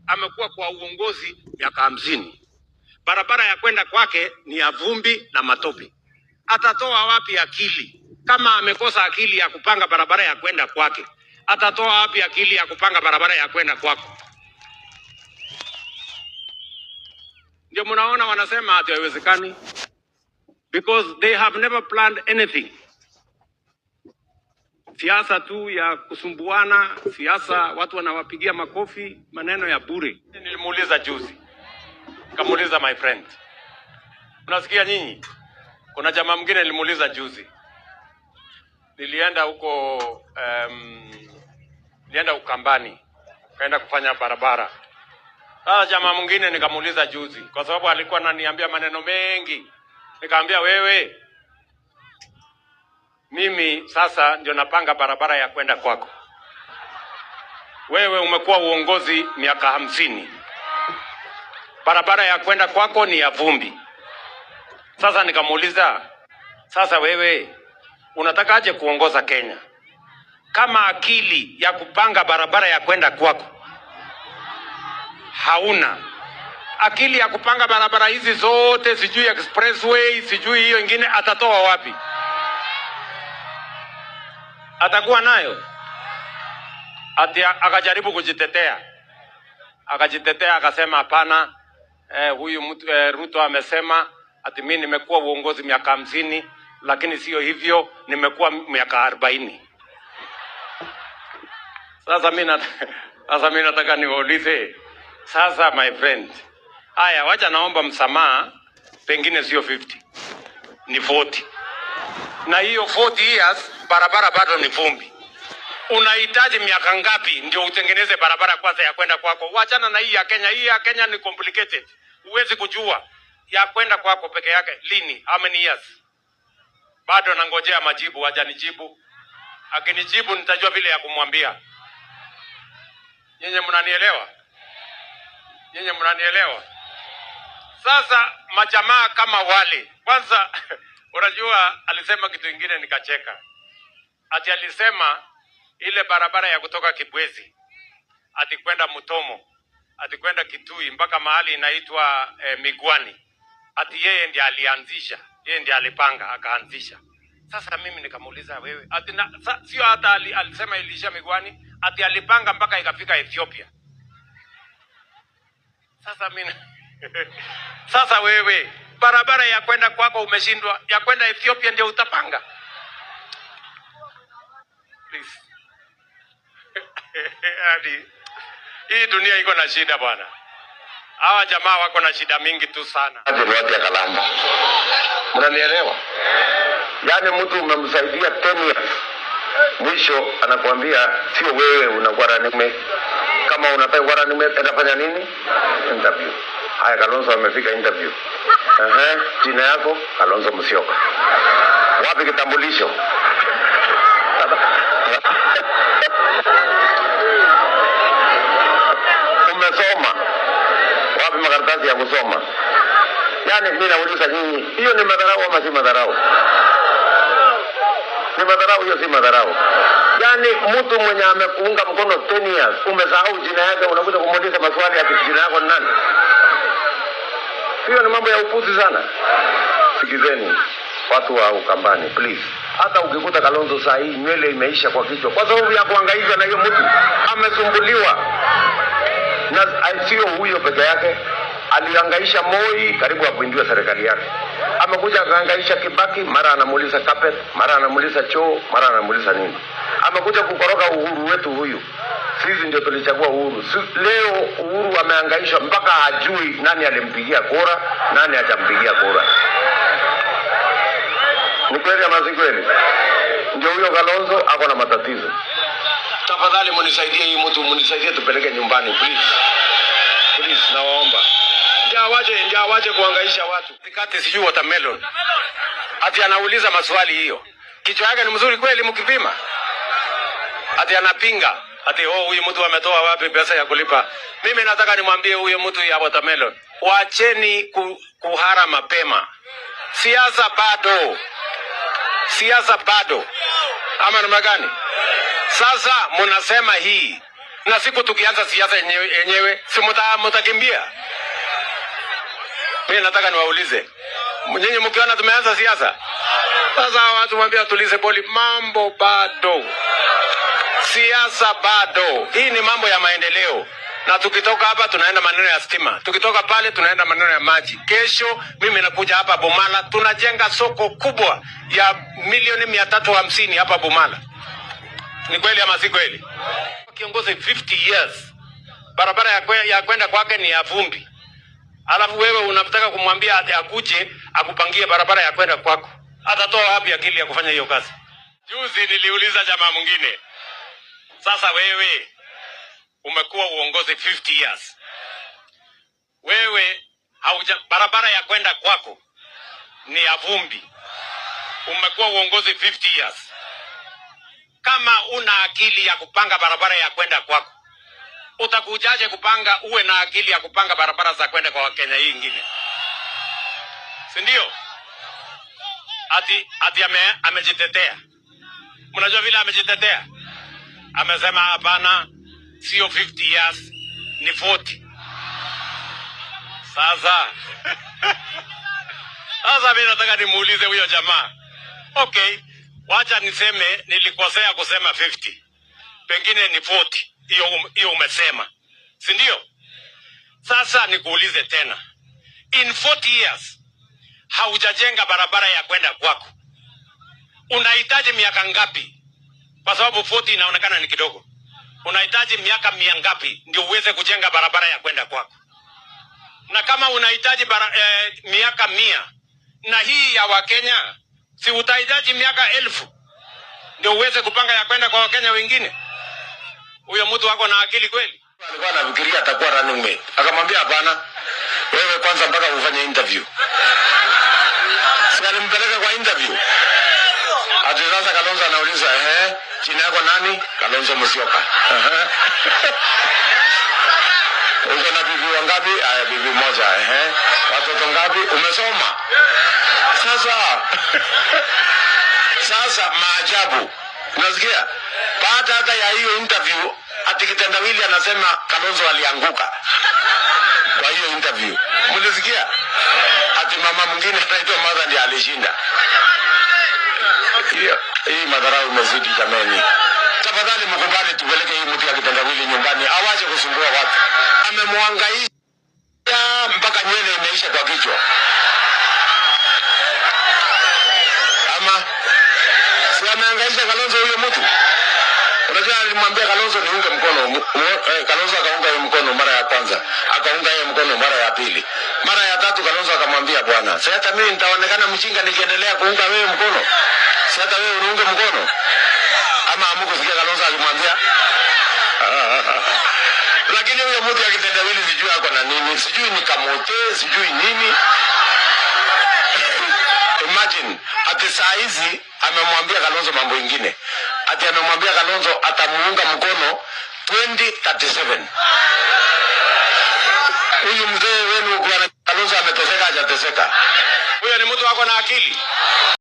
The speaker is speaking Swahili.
amekuwa kwa uongozi miaka 50. Barabara ya kwenda kwake ni ya vumbi na matope. Atatoa wapi akili? Kama amekosa akili ya kupanga barabara ya kwenda kwake, atatoa wapi akili ya kupanga barabara ya kwenda kwako? Ndio mnaona wanasema ati haiwezekani, because they have never planned anything. Siasa tu ya kusumbuana, siasa watu wanawapigia makofi, maneno ya bure. Nilimuuliza juzi, kamuuliza my friend, unasikia nyinyi? Kuna jamaa mwingine nilimuuliza juzi, nilienda huko nilienda Ukambani, kaenda kufanya barabara. Sasa jamaa mwingine nikamuuliza juzi, kwa sababu alikuwa ananiambia maneno mengi. Nikamwambia, wewe, mimi sasa ndio napanga barabara ya kwenda kwako. Wewe umekuwa uongozi miaka 50. Barabara ya kwenda kwako ni ya vumbi. Sasa nikamuuliza, sasa wewe unataka aje kuongoza Kenya kama akili ya kupanga barabara ya kwenda kwako hauna? Akili ya kupanga barabara hizi zote, sijui expressway, sijui hiyo ingine, atatoa wapi? Atakuwa nayo? Ati akajaribu kujitetea. Akajitetea akasema hapana, huyu mtu Ruto amesema ati mimi nimekuwa uongozi miaka 50, lakini sio hivyo, nimekuwa miaka 40. Sasa mimi nataka niwaulize, sasa my friend, haya wacha naomba msamaha, pengine sio 50, ni 40. Na hiyo 40 years barabara bado ni vumbi. Unahitaji miaka ngapi ndio utengeneze barabara kwanza ya kwenda kwako? Wachana na hii ya Kenya. Hii ya Kenya ni complicated. Huwezi kujua ya kwenda kwako peke yake lini, how many years. Bado nangojea majibu, hajanijibu. Akinijibu nitajua vile ya kumwambia. Nyinyi mnanielewa? Nyinyi mnanielewa? Sasa majamaa kama wale, kwanza unajua alisema kitu kingine nikacheka. Ati alisema ile barabara ya kutoka Kibwezi ati kwenda Mutomo, ati kwenda Kitui mpaka mahali inaitwa Migwani, ati yeye ndiye alianzisha, yeye ndiye alipanga akaanzisha. Sasa mimi nikamuuliza, wewe ati sio hata alisema ilisha Migwani, ati alipanga mpaka ikafika Ethiopia. Sasa mimi sasa wewe barabara ya kwenda kwako umeshindwa, ya kwenda Ethiopia ndio utapanga? Please. Hii dunia iko na shida bwana. Hawa jamaa wako na shida mingi tu sana. Watu ya Kalamba. Mnanielewa? Yaani mtu umemsaidia 10 years. Mwisho anakuambia sio wewe unakuwa ranime. Kama unataka kuwa ranime utafanya nini? Interview. Haya, Kalonzo amefika interview. Jina yako Kalonzo Musyoka. Wapi kitambulisho? Umesoma? Wapi makaratasi ya kusoma? Yaani mimi nauliza nyinyi, hiyo ni madharau ama si madharau? Ni madharau, hiyo si madharau. Yaani mtu mwenye amekuunga mkono 10 years, umesahau jina yake, unakuja kumuuliza maswali ya jina yako ni nani? Hiyo ni mambo ya upuzi sana. Sikizeni watu wa Ukambani, please. Hata ukikuta Kalonzo saa hii nywele imeisha kwa kichwa kwa sababu ya kuhangaika na hiyo mtu, amesumbuliwa. Na sio huyo peke yake, alihangaisha Moi karibu apindue serikali yake. Amekuja kuhangaisha Kibaki, mara anamuuliza carpet, mara anamuuliza choo, mara anamuuliza nini. Amekuja kukoroga uhuru wetu huyu. Sisi ndio tulichagua uhuru. Leo uhuru amehangaishwa mpaka hajui nani alimpigia kura, nani hajampigia kura. Ni kweli ama si kweli? Ndio huyo Kalonzo ako na matatizo. Tafadhali munisaidie hii mtu, munisaidie tupeleke nyumbani please. Please nawaomba. Ndio waje kuhangaisha watu. Tikati sijui watermelon. Ati anauliza maswali hiyo. Kichwa yake ni mzuri kweli mkipima? Ati anapinga. Ati huyu mtu ametoa wapi pesa ya kulipa? Mimi nataka nimwambie huyo mtu ya watermelon, waacheni kuhara mapema. Siasa bado. Siasa bado. Ama namna gani? Sasa mnasema hii Na siku tukianza siasa yenyewe si mtakimbia. Mimi nataka niwaulize, nyinyi mkiona tumeanza siasa, sasa watu mwambie tulize boli, mambo bado. Siasa bado. Hii ni mambo ya maendeleo. Na tukitoka hapa tunaenda maneno ya stima. Tukitoka pale tunaenda maneno ya maji. Kesho mimi nakuja hapa Bomala, tunajenga soko kubwa ya milioni 350 hapa Bomala. Ni kweli ama si kweli? Kiongozi 50 years. Barabara ya kwenda kwake ni ya vumbi. Alafu wewe unataka kumwambia akuje akupangie barabara ya kwenda kwako. Atatoa wapi akili ya kufanya hiyo kazi? Juzi niliuliza jamaa mwingine, sasa wewe umekuwa uongozi 50 years. Wewe barabara ya kwenda kwako ni ya vumbi. Umekuwa uongozi 50 years. Kama una akili ya kupanga barabara ya kwenda kwako, utakujaje kupanga uwe na akili ya kupanga barabara za kwenda kwa Wakenya hii ingine? Si ndio? Ati amejitetea. Mnajua vile amejitetea? Amesema hapana, sio 50 years, ni 40. Sasa mimi nataka nimuulize huyo jamaa. Okay, wacha niseme nilikosea kusema 50. Pengine ni 40. Hiyo umesema. Si ndio? Sasa nikuulize tena. In 40 years haujajenga barabara ya kwenda kwako. Unahitaji miaka ngapi? Kwa sababu 40 inaonekana ni kidogo. Unahitaji miaka 100 ngapi ndio uweze kujenga barabara ya kwenda kwako? Na kama unahitaji miaka 100 na hii ya Wakenya, si utahitaji miaka 1000 ndio uweze kupanga ya kwenda kwa Wakenya wengine? Huyo mtu wako na akili kweli? Alikuwa anafikiria atakuwa running mate. Akamwambia hapana, wewe kwanza mpaka ufanye interview. Si alimpeleka kwa interview. Ati sasa Kalonzo anauliza, jina yako nani? Kalonzo Musyoka. Uko na bibi wangapi? Bibi moja. Watoto ngapi? Umesoma? Sasa maajabu. Unasikia? Baada hata ya hiyo interview, ati kitendawili anasema Kalonzo alianguka kwa hiyo interview. Mlisikia? Ati mama mwingine anaitwa Martha ndiye alishinda. Hii madharau imezidi jamani. Tafadhali mkubali tupeleke hii mtu ya kitendawili nyumbani, awache kusumbua watu. Amemwangaisha mpaka nywele imeisha kwa kichwa. Ama si ameangaisha Kalonzo huyo mtu? Unajua alimwambia Kalonzo niunge mkono. Kalonzo akaunga yeye mkono mara ya kwanza. Akaunga yeye mkono mara ya pili. Mara ya tatu Kalonzo akamwambia bwana, sasa hata mimi nitaonekana mjinga nikiendelea kuunga wewe mkono. Sasa hata wewe unaunga mkono. Ama amukusikia Kalonzo alimwambia? Lakini huyo mtu akitendawili sijui ako na nini, sijui ni kamote, sijui nini. Imagine, ati saa hizi amemwambia Kalonzo mambo ingine. Ati amemwambia Kalonzo atamuunga mkono 2037. Huyu mzee wenu kwa Kalonzo ameteseka hajateseka? Huyo ni mtu wako na akili?